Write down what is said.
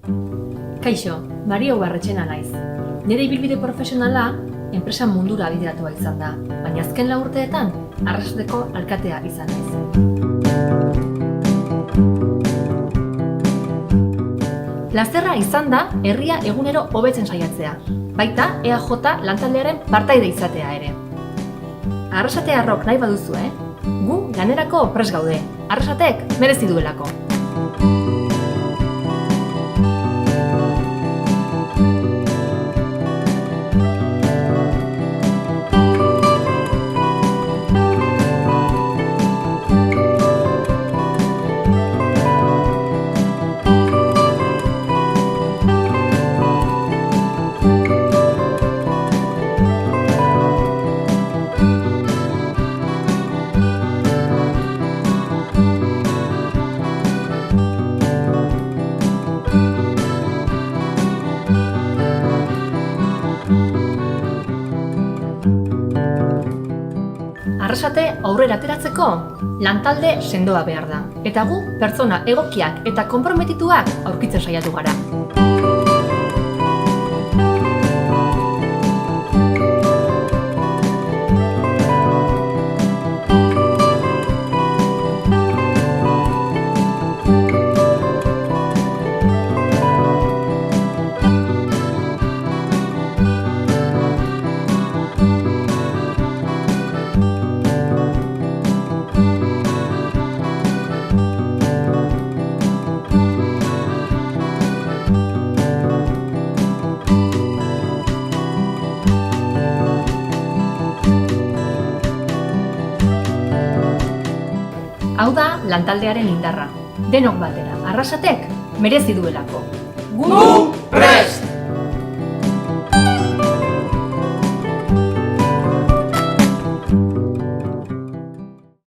Kaixo, Mario Barretxena naiz. Nire ibilbide profesionala enpresa mundura bideratua izan da, baina azken 4 urteetan Arrasateko alkatea izan naiz. Plazerra izan da herria egunero hobetzen saiatzea, baita EAJ lantaldearen partaide izatea ere. Arrasatearrok nahi baduzu, gu lanerako prest gaude. Arrasatek merezi duelako. Arrasate aurrera ateratzeko lantalde sendoa behar da, eta gu pertsona egokiak eta konprometituak aurkitzen saiatu gara. Hau da lantaldearen indarra. Denok batera, Arrasatek merezi duelako. Gu